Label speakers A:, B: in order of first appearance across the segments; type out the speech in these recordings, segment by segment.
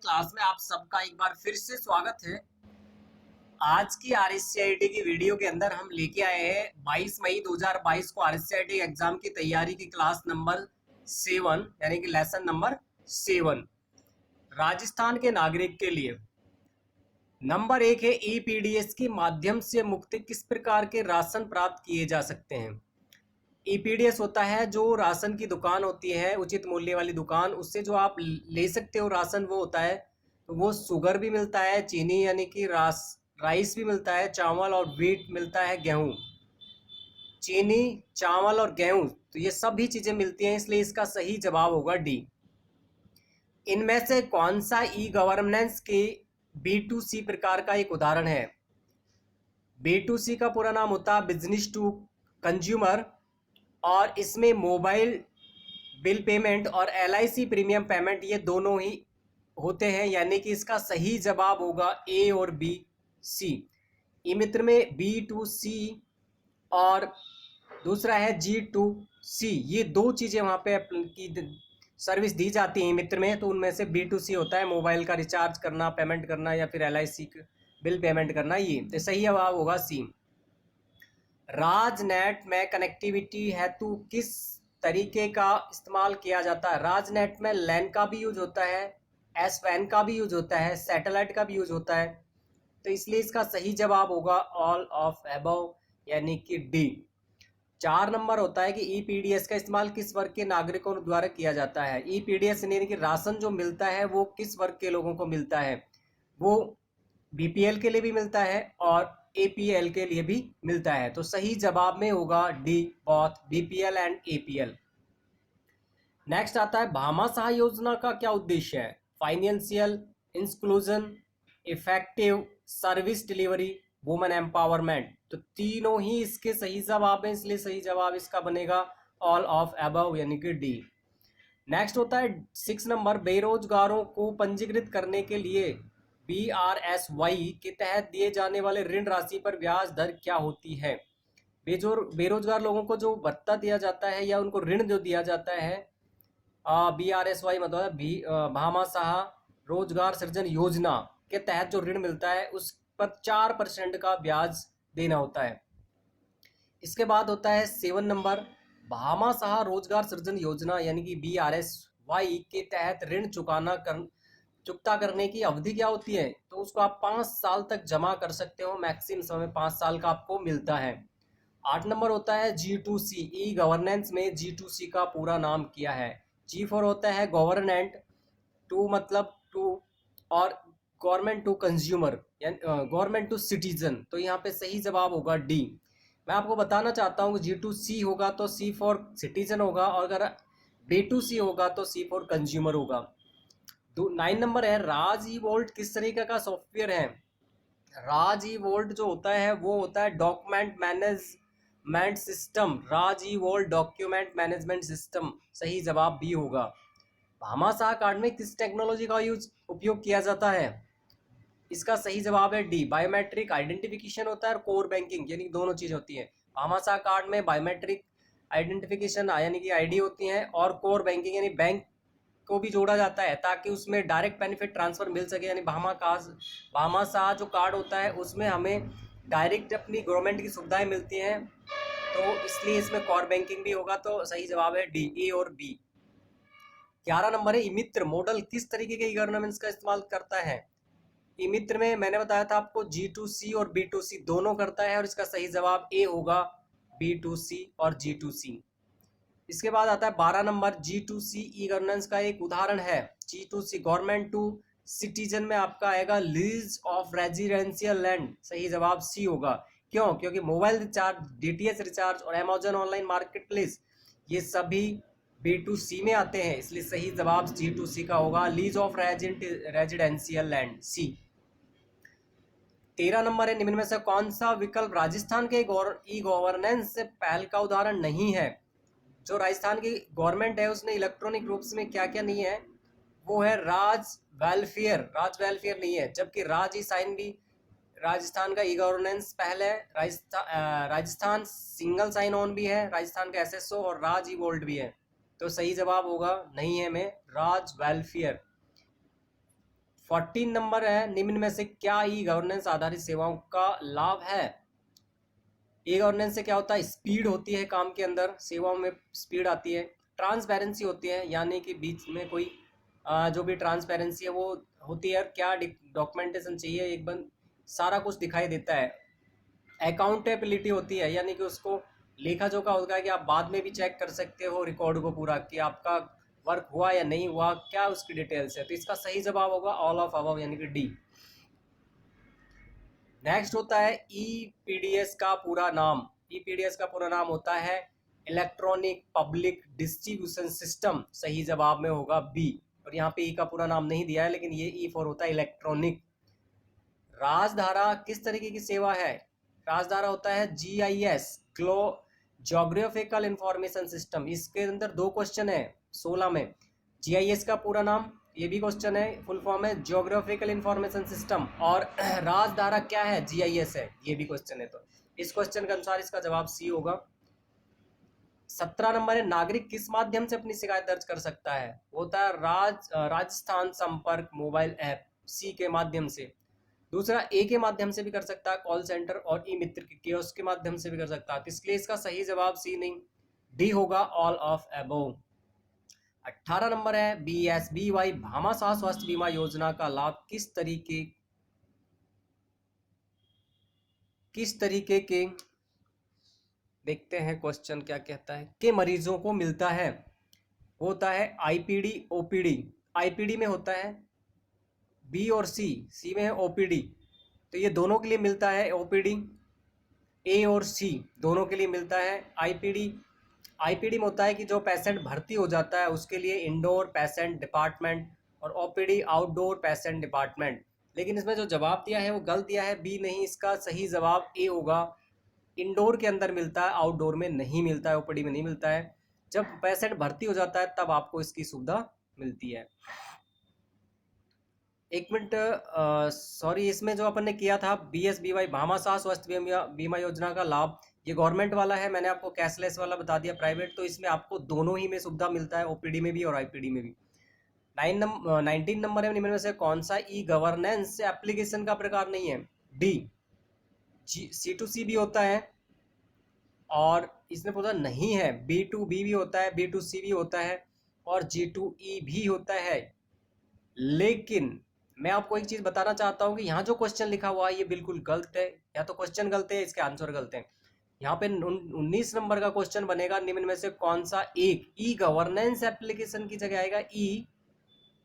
A: Class में आप सबका एक बार फिर से स्वागत है। आज की आरएससीआईटी की वीडियो के अंदर हम लेके आए हैं 22 मई 2022 को आरएससीआईटी एग्जाम की तैयारी की क्लास नंबर 7 यानी कि लेसन नंबर 7 राजस्थान के नागरिक के लिए। नंबर 1 है ईपीडीएस के माध्यम से मुक्त किस प्रकार के राशन प्राप्त किए जा सकते हैं। ईपीडीएस होता है जो राशन की दुकान होती है, उचित मूल्य वाली दुकान, उससे जो आप ले सकते हो राशन वो होता है। तो वो शुगर भी मिलता है, चीनी यानी कि राइस भी मिलता है, चावल और व्हीट मिलता है, गेहूं। चीनी, चावल और गेहूं, तो ये सभी चीजें मिलती हैं, इसलिए इसका सही जवाब होगा डी। इनमें से कौन सा ई गवर्नेंस के B2C प्रकार का एक उदाहरण है। B2C का पूरा नाम होता है बिजनेस टू कंज्यूमर, और इसमें मोबाइल बिल पेमेंट और LIC प्रीमियम पेमेंट ये दोनों ही होते हैं, यानी कि इसका सही जवाब होगा ए और बी सी। ई मित्र में B2C और दूसरा है G2C, ये दो चीज़ें वहाँ पे की सर्विस दी जाती हैं मित्र में, तो उनमें से B2C होता है मोबाइल का रिचार्ज करना, पेमेंट करना, या फिर LIC बिल पेमेंट करना। ये तो सही जवाब होगा सी। राजनेट में कनेक्टिविटी हेतु किस तरीके का इस्तेमाल किया जाता है। राजनेट में लैन का भी यूज होता है, SWAN का भी यूज होता है, सैटेलाइट का भी यूज होता है, तो इसलिए इसका सही जवाब होगा ऑल ऑफ अबव यानी कि डी। 4 नंबर होता है कि ईपीडीएस का इस्तेमाल किस वर्ग के नागरिकों द्वारा किया जाता है। ईपीडीएस यानी कि राशन जो मिलता है वो किस वर्ग के लोगों को मिलता है। वो बीपीएल के लिए भी मिलता है और एपीएल के लिए भी मिलता है, तो सही जवाब में होगा D, both BPL and APL. Next आता है भामाशाह योजना का क्या उद्देश्य है। Financial inclusion, effective service delivery, women empowerment, तो तीनों ही इसके सही जवाब हैं, इसलिए सही जवाब इसका बनेगा ऑल ऑफ अबव यानी कि डी। नेक्स्ट होता है 6 नंबर, बेरोजगारों को पंजीकृत करने के लिए BRSY के तहत दिए जाने वाले ऋण राशि पर ब्याज दर क्या होती है। बेरोजगार लोगों को जो भत्ता दिया जाता है या उनको ऋण जो दिया जाता है, BRSY मतलब भामाशाह रोजगार सृजन योजना के तहत जो ऋण मिलता है उस पर 4% का ब्याज देना होता है। इसके बाद होता है 7 नंबर, भामाशाह रोजगार सृजन योजना यानी कि BRSY के तहत ऋण चुकता करने की अवधि क्या होती है, तो उसको आप 5 साल तक जमा कर सकते हो, मैक्सिमम समय 5 साल का आपको मिलता है। 8 नंबर होता है G2C, ई गवर्नेंस में G2C का पूरा नाम क्या है। G4 होता है गवर्नेंट, 2 मतलब टू, और गवर्नमेंट टू कंज्यूमर यानी गवर्नमेंट टू सिटीजन, तो यहाँ पे सही जवाब होगा डी। मैं आपको बताना चाहता हूँ कि G2C होगा तो C फॉर सिटीजन होगा, और अगर B2C होगा तो C फॉर कंज्यूमर होगा। 9 नंबर है राज ई वोल्ट किस तरीके का सॉफ्टवेयर है। राज ई वोल्ट जो होता है वो होता है डॉक्यूमेंट मैनेजमेंट सिस्टम, राज ई वोल्ट डॉक्यूमेंट मैनेजमेंट सिस्टम, सही जवाब बी होगा। भामाशाह कार्ड में किस टेक्नोलॉजी का उपयोग किया जाता है, इसका सही जवाब है डी, बायोमेट्रिक आइडेंटिफिकेशन होता है और कोर बैंकिंग यानी दोनों चीज होती है। भामाशाह कार्ड में बायोमेट्रिक आइडेंटिफिकेशन यानी कि आईडी होती है, और कोर बैंकिंग यानी बैंक को भी जोड़ा जाता है ताकि उसमें डायरेक्ट बेनिफिट ट्रांसफर मिल सके। यानी भामाशाह जो कार्ड होता है उसमें हमें डायरेक्ट अपनी गवर्नमेंट की सुविधाएं मिलती हैं, तो इसलिए इसमें कोर बैंकिंग भी होगा, तो सही जवाब है डी, ए और बी। 11 नंबर है ई मित्र मॉडल किस तरीके के गवर्नेंस का इस्तेमाल करता है। ई मित्र में मैंने बताया था आपको G2C और B2C दोनों करता है, और इसका सही जवाब ए होगा, B2C और G2C। इसके बाद आता है 12 नंबर, G2C ई गवर्नेंस का एक उदाहरण है। G2C गवर्नमेंट टू सिटीजन में आपका आएगा लीज ऑफ रेजिडेंशियल लैंड, सही जवाब सी होगा। क्यों, क्योंकि मोबाइल रिचार्ज, DTH रिचार्ज और अमेजन ऑनलाइन मार्केट प्लेस ये सभी B2C में आते हैं, इसलिए सही जवाब G2C का होगा, lease of residential land, C. 13 number है निम्न में से कौन सा विकल्प राजस्थान के ई गवर्नेंस से पहल का उदाहरण नहीं है। जो राजस्थान की गवर्नमेंट है उसने इलेक्ट्रॉनिक रूप में क्या क्या नहीं है, वो है राज वेलफेयर नहीं है, जबकि राज ई साइन भी राजस्थान का ई गवर्नेंस पहले है। राजस्थान सिंगल साइन ऑन भी है, राजस्थान का SSO और राज ई वोल्ट भी है, तो सही जवाब होगा नहीं है में राज वेलफेयर। 14 नंबर है, निम्न में से क्या ई गवर्नेंस आधारित सेवाओं का लाभ है? ई गवर्नेंस से क्या होता है? स्पीड होती है काम के अंदर, सेवाओं में स्पीड आती है। ट्रांसपेरेंसी होती है, यानी कि बीच में कोई जो भी ट्रांसपेरेंसी है वो होती है, क्या डॉक्यूमेंटेशन चाहिए एक बंद सारा कुछ दिखाई देता है। अकाउंटेबिलिटी होती है, यानी कि उसको लेखा जोखा होता है कि आप बाद में भी चेक कर सकते हो रिकॉर्ड को पूरा कि आपका वर्क हुआ या नहीं हुआ, क्या उसकी डिटेल्स है। तो इसका सही जवाब होगा ऑल ऑफ अबव, यानी कि डी। नेक्स्ट होता है ईपीडीएस का पूरा नाम। ईपीडीएस का पूरा नाम होता है इलेक्ट्रॉनिक पब्लिक डिस्ट्रीब्यूशन सिस्टम। सही जवाब में होगा बी। और यहाँ पे ई का पूरा नाम नहीं दिया है, लेकिन ये ई फॉर होता है इलेक्ट्रॉनिक। राजधारा किस तरीके की सेवा है? राजधारा होता है जीआईएस, ज्योग्राफिकल इंफॉर्मेशन सिस्टम। इसके अंदर 2 क्वेश्चन है 16 में। जीआईएस का पूरा नाम, ये भी क्वेश्चन है, फुल फॉर्म है ज्योग्राफिकल इंफॉर्मेशन सिस्टम। और राजधारा क्या है? जीआईएस है, ये भी क्वेश्चन है। तो इस क्वेश्चन के अनुसार इसका जवाब सी होगा। 17 नंबर है, नागरिक किस माध्यम से अपनी शिकायत दर्ज कर सकता है? होता है राजस्थान संपर्क मोबाइल ऐप, सी के माध्यम से। दूसरा ए के माध्यम से भी कर सकता है, कॉल सेंटर और ई मित्र के कियोस्क के माध्यम से भी कर सकता है। तो इसलिए इसका सही जवाब सी नहीं, डी होगा ऑल ऑफ अबोव। 18 नंबर है, BSBY भामाशाह स्वास्थ्य बीमा योजना का लाभ किस तरीके के देखते हैं क्वेश्चन क्या कहता है, के मरीजों को मिलता है। होता है आईपीडी ओपीडी। आईपीडी में होता है बी और सी में है ओपीडी। तो ये दोनों के लिए मिलता है ओपीडी, ए और सी दोनों के लिए मिलता है आईपीडी। आईपीडी में होता है कि जो पेशेंट भर्ती हो जाता है उसके लिए इंडोर पेशेंट डिपार्टमेंट, और ओपीडी आउटडोर पेशेंट डिपार्टमेंट। लेकिन इसमें जो जवाब दिया है वो गलत दिया है, बी नहीं, इसका सही जवाब ए होगा। इंडोर के अंदर मिलता है, आउटडोर में नहीं मिलता है, ओपीडी में नहीं मिलता है। जब पेशेंट भर्ती हो जाता है तब आपको इसकी सुविधा मिलती है। एक मिनट, सॉरी, इसमें जो अपन ने किया था BSBY भामाशाह स्वास्थ्य बीमा योजना का लाभ, ये गवर्नमेंट वाला है, मैंने आपको कैशलेस वाला बता दिया प्राइवेट। तो इसमें आपको दोनों ही में सुविधा मिलता है, ओपीडी में भी और आईपीडी में भी। 19 नंबर है, निम्न में से कौन सा ई गवर्नेंस एप्लीकेशन का प्रकार नहीं है? डी। C2C भी होता है, और इसने पूछा नहीं है, B2B भी होता है, B2C भी होता है, और G2E भी होता है। लेकिन मैं आपको एक चीज बताना चाहता हूँ कि यहाँ जो क्वेश्चन लिखा हुआ है ये बिल्कुल गलत है, या तो क्वेश्चन गलत है, इसके आंसर गलत है। यहाँ पे 19 नंबर का क्वेश्चन बनेगा, निम्न में से कौन सा एक ई गवर्नेंस एप्लीकेशन की जगह आएगा ई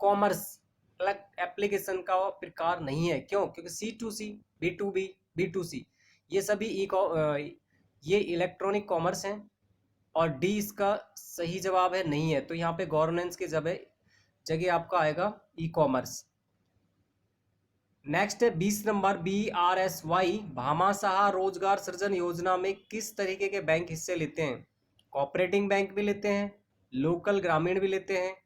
A: कॉमर्स एप्लीकेशन का प्रकार नहीं है। क्यों? क्योंकि C2C, B2B, B2C ये सभी ये इलेक्ट्रॉनिक कॉमर्स हैं, और डी इसका सही जवाब है, नहीं है। तो यहाँ पे गवर्नेंस की जगह आपका आएगा ई कॉमर्स। नेक्स्ट है 20 नंबर, BRSY भामाशाह रोजगार सृजन योजना में किस तरीके के बैंक हिस्से लेते हैं? कोऑपरेटिव बैंक भी लेते हैं, लोकल ग्रामीण भी लेते हैं,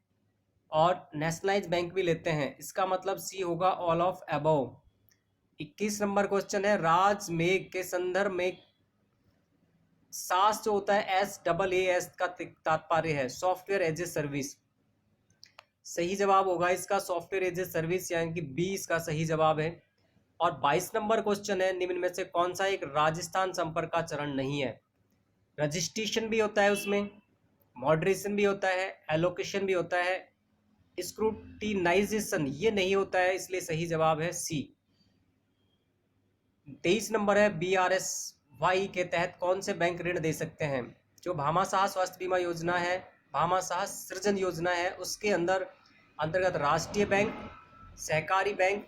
A: और नेशनलाइज बैंक भी लेते हैं। इसका मतलब सी होगा all of above. 21 number question है, राजमेघ के संदर्भ में सास जो होता है SAAS का तात्पर्य है सॉफ्टवेयर एज ए सर्विस। सही जवाब होगा इसका सॉफ्टवेयर एज ए सर्विस, यानी कि बी इसका सही जवाब है। और 22 नंबर क्वेश्चन है, निम्न में से कौन सा एक राजस्थान संपर्क का चरण नहीं है? रजिस्ट्रेशन भी होता है उसमें, मॉडरेशन भी होता है, एलोकेशन भी होता है, स्क्रूटिनाइजेशन ये नहीं होता है, इसलिए सही जवाब है सी। 23 नंबर है, BRSY के तहत कौन से बैंक ऋण दे सकते हैं? जो भामाशाह स्वास्थ्य बीमा योजना है, भामाशाह सृजन योजना है, उसके अंतर्गत राष्ट्रीय बैंक, सहकारी बैंक,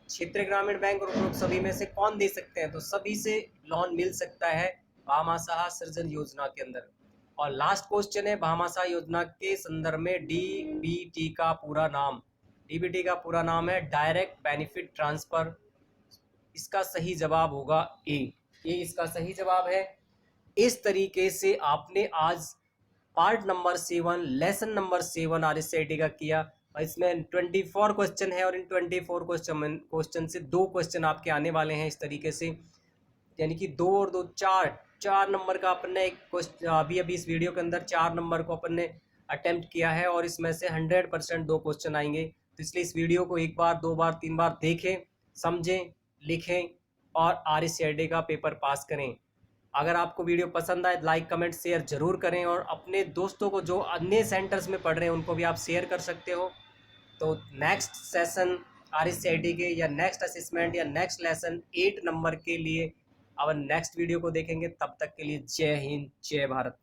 A: क्षेत्रीय ग्रामीण बैंक और उपरोक्त सभी में से कौन दे सकते हैं? तो सभी से लोन मिल सकता है भामाशाह सृजन योजना के अंदर। और लास्ट क्वेश्चन है, भामाशाह योजना के संदर्भ में DBT का पूरा नाम। DBT का पूरा नाम है डायरेक्ट बेनिफिट ट्रांसफर। इसका सही जवाब होगा ए। ये इसका सही जवाब है। इस तरीके से आपने आज part number 7 lesson number 7 RSCIT का किया, और इसमें 24 क्वेश्चन है, और इन 24 क्वेश्चन से 2 क्वेश्चन आपके आने वाले हैं इस तरीके से, यानी कि 2 और 2 4 नंबर का अपन ने एक क्वेश्चन अभी इस वीडियो के अंदर 4 नंबर को अपन ने अटेम्प्ट किया है, और इसमें से 100% 2 क्वेश्चन आएंगे। तो इसलिए इस वीडियो को एक बार, दो बार, तीन बार देखें, समझें, लिखें और RSCID का पेपर पास करें। अगर आपको वीडियो पसंद आए लाइक कमेंट शेयर जरूर करें और अपने दोस्तों को जो अन्य सेंटर्स में पढ़ रहे हैं उनको भी आप शेयर कर सकते हो। तो नेक्स्ट सेशन RSCID के या नेक्स्ट असेसमेंट या नेक्स्ट लेसन 8 नंबर के लिए अब नेक्स्ट वीडियो को देखेंगे। तब तक के लिए जय हिंद, जय भारत।